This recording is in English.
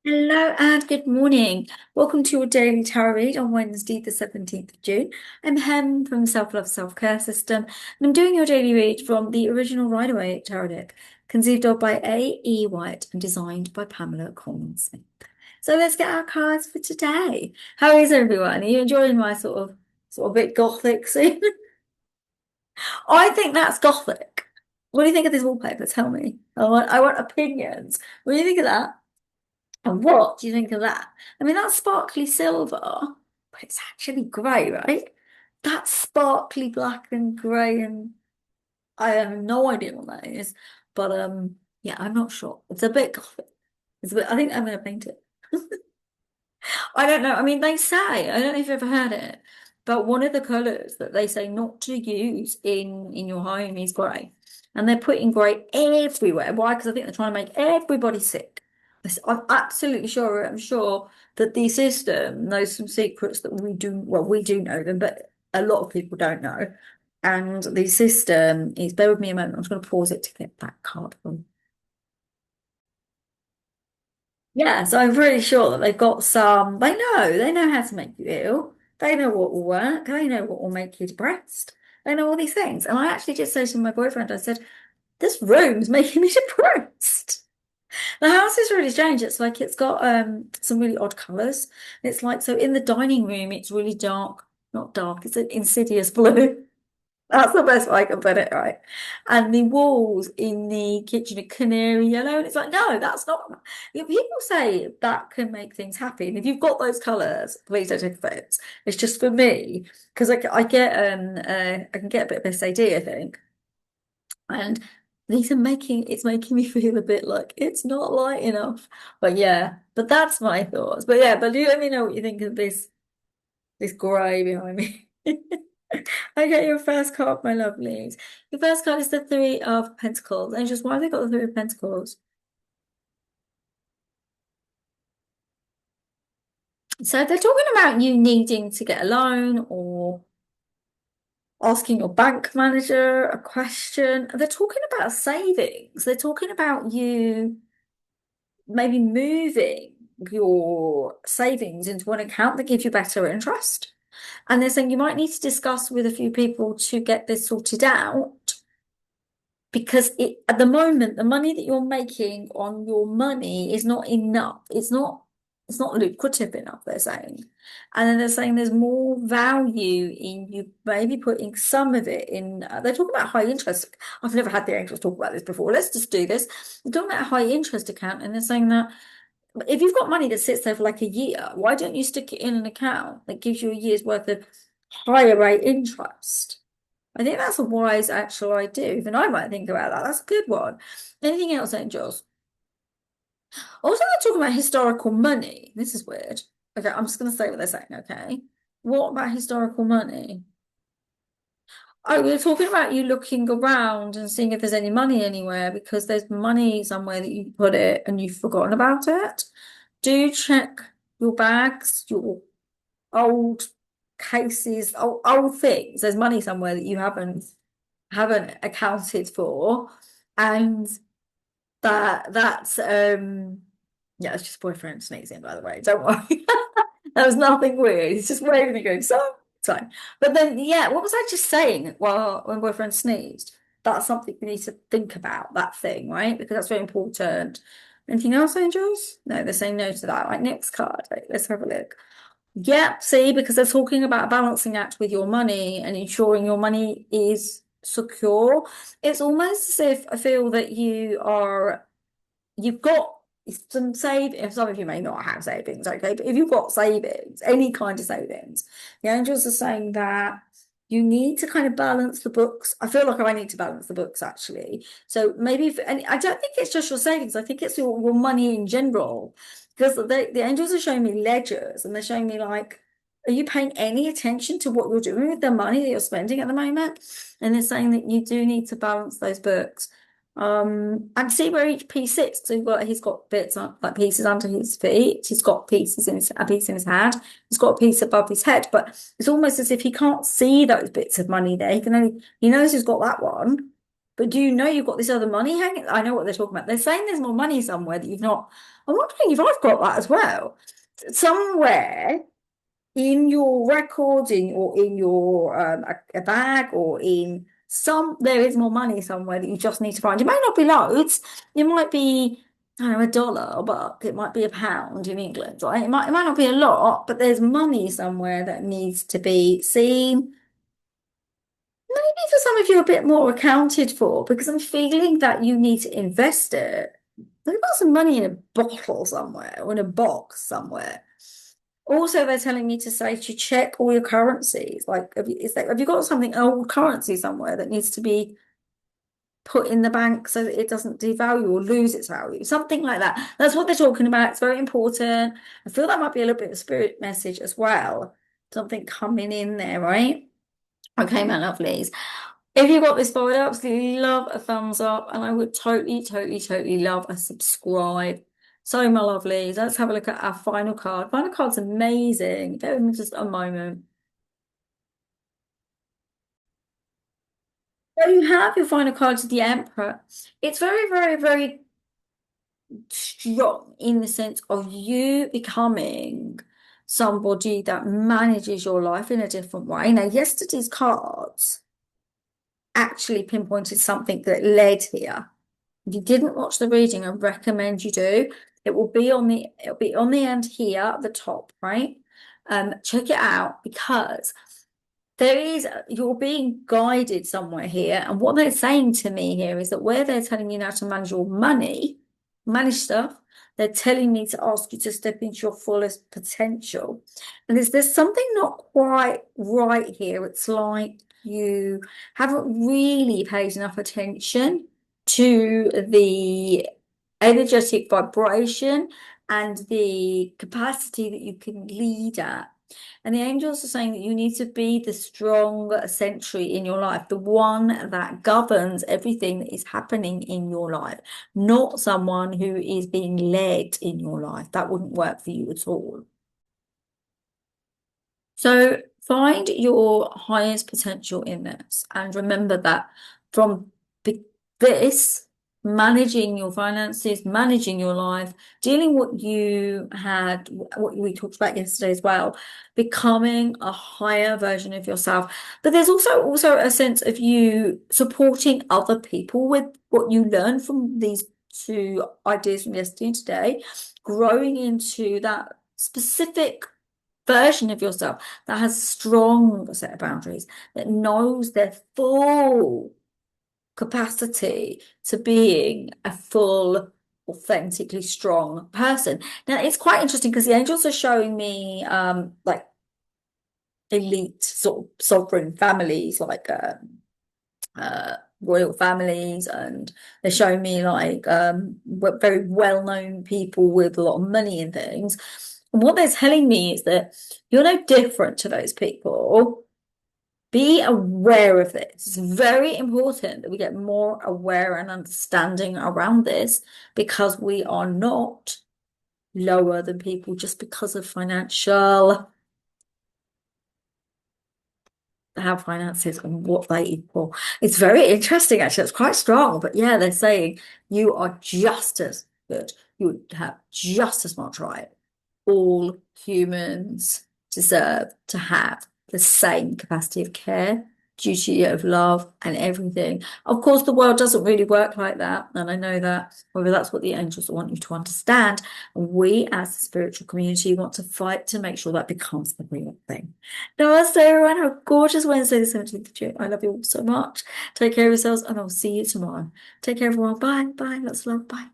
Hello and good morning. Welcome to your daily tarot read on Wednesday, the 17th of June. I'm Hem from Self Love Self Care System, and I'm doing your daily read from the original Rider-Waite tarot deck, conceived of by A. Waite and designed by Pamela Coleman. So let's get our cards for today. How is everyone? Are you enjoying my sort of bit gothic scene? I think that's gothic. What do you think of this wallpaper? Tell me. I want opinions. What do you think of that? And what do you think of that? I mean, that's sparkly silver, but it's actually grey, right? That's sparkly black and grey, and I have no idea what that is. But yeah, I'm not sure. It's a bit gothic. It's a bit, I think I'm gonna paint it. I don't know. I mean, they say, I don't know if you've ever heard it, but one of the colours that they say not to use in your home is grey. And they're putting grey everywhere. Why? Because I think they're trying to make everybody sick. I'm absolutely sure, I'm sure that the system knows some secrets that we do know them, but a lot of people don't know. And the system is, bear with me a moment, I'm just going to pause it to get that card from. Yeah, so I'm pretty sure that they've got some, they know how to make you ill. They know what will work. They know what will make you depressed. They know all these things. And I actually just said to my boyfriend, I said, this room's making me depressed. The house is really strange. It's like it's got some really odd colours. It's like, so in the dining room, it's really dark, not dark, it's an insidious blue. That's the best way I can put it, right? And the walls in the kitchen are canary yellow. And it's like, no, that's not. If people say that can make things happy, and if you've got those colours, please don't take offense. It's just for me, because I can get a bit of SAD, I think. And it's making me feel a bit like it's not light enough. But yeah, but that's my thoughts. But yeah, but do let me know what you think of this grey behind me. Okay, your first card, my lovelies. Your first card is the Three of Pentacles. And just why have they got the Three of Pentacles? So they're talking about you needing to get a loan or asking your bank manager a question. They're talking about savings. They're talking about you maybe moving your savings into an account that gives you better interest. And they're saying you might need to discuss with a few people to get this sorted out because at the moment the money that you're making on your money is not enough. It's not lucrative enough, they're saying. And then they're saying there's more value in you maybe putting some of it in. They're talking about high interest. I've never had the angels talk about this before. Let's just do this. They're talking about a high interest account, and they're saying that if you've got money that sits there for like a year, why don't you stick it in an account that gives you a year's worth of higher rate interest? I think that's a wise actual idea. Even I might think about that. That's a good one. Anything else, Angels? Also, they're talking about historical money. This is weird. Okay, I'm just going to say what they're saying, okay? What about historical money? Oh, we're talking about you looking around and seeing if there's any money anywhere because there's money somewhere that you put it and you've forgotten about it. Do check your bags, your old cases, old things. There's money somewhere that you haven't accounted for, and that's yeah, it's just boyfriend sneezing, by the way. Don't worry. That was nothing weird. He's just waving and going, so it's fine. But then yeah, what was I just saying? Well, when boyfriend sneezed, that's something we need to think about, that thing, right? Because that's very important. Anything else, Angels? No, they're saying no to that. Right, next card. Right, let's have a look. Yeah, see, because they're talking about a balancing act with your money and ensuring your money is secure. It's almost as if I feel that you've got some savings. Some of you may not have savings, okay, but if you've got savings, any kind of savings, the angels are saying that you need to kind of balance the books. I feel like I need to balance the books actually. So maybe and I don't think it's just your savings, I think it's your money in general. Because the angels are showing me ledgers and they're showing me like, are you paying any attention to what you're doing with the money that you're spending at the moment? And they're saying that you do need to balance those books. And see where each piece sits. So he's got bits like pieces under his feet. He's got a piece in his hand. He's got a piece above his head. But it's almost as if he can't see those bits of money there. He knows he's got that one, But do you know you've got this other money hanging? I know what they're talking about. They're saying there's more money somewhere that you've not. I'm wondering if I've got that as well. Somewhere in your records, in or in your a bag or in some, there is more money somewhere that you just need to find. It might not be loads. It might be, I don't know, $1, a buck. It might be £1 in England, right? It might not be a lot, but there's money somewhere that needs to be seen. Maybe for some of you a bit more accounted for, because I'm feeling that you need to invest it. They've got some money in a bottle somewhere or in a box somewhere. Also, they're telling me to say to check all your currencies. Like, have you got something, an old currency somewhere that needs to be put in the bank so that it doesn't devalue or lose its value? Something like that. That's what they're talking about. It's very important. I feel that might be a little bit of a spirit message as well. Something coming in there, right? Okay, my lovelies. If you got this far, I'd absolutely love a thumbs up, and I would totally, totally, totally love a subscribe. So, my lovelies, let's have a look at our final card. Final card's amazing. Bear with me just a moment. So you have your final card to the Emperor. It's very, very, very strong in the sense of you becoming somebody that manages your life in a different way. Now, yesterday's cards actually pinpointed something that led here. If you didn't watch the reading, I recommend you do. It'll be on the end here at the top, right? Check it out because you're being guided somewhere here. And what they're saying to me here is that where they're telling you now to manage your money, manage stuff, they're telling me to ask you to step into your fullest potential. And there's something not quite right here. It's like you haven't really paid enough attention to the energetic vibration and the capacity that you can lead at. And the angels are saying that you need to be the strong sentry in your life, the one that governs everything that is happening in your life, not someone who is being led in your life. That wouldn't work for you at all. So find your highest potential in this and remember that from this, managing your finances, managing your life, dealing what you had, what we talked about yesterday as well, becoming a higher version of yourself. But there's also a sense of you supporting other people with what you learn from these two ideas from yesterday and today, growing into that specific version of yourself that has a strong set of boundaries, that knows their full capacity to being a full, authentically strong person. Now, it's quite interesting because the angels are showing me like elite sort of sovereign families, like royal families, and they're showing me like very well-known people with a lot of money and things. And what they're telling me is that you're no different to those people. Be aware of this. It's very important that we get more aware and understanding around this because we are not lower than people just because of financial, how finances and what they equal. It's very interesting, actually. It's quite strong, but yeah, they're saying you are just as good. You would have just as much right. All humans deserve to have the same capacity of care, duty of love, and everything. Of course, the world doesn't really work like that, and I know that. However, that's what the angels want you to understand. And we, as a spiritual community, want to fight to make sure that becomes the real thing. Namaste, everyone. Have a gorgeous Wednesday, the 17th of June. I love you all so much. Take care of yourselves, and I'll see you tomorrow. Take care, everyone. Bye. Bye. Lots of love. Bye.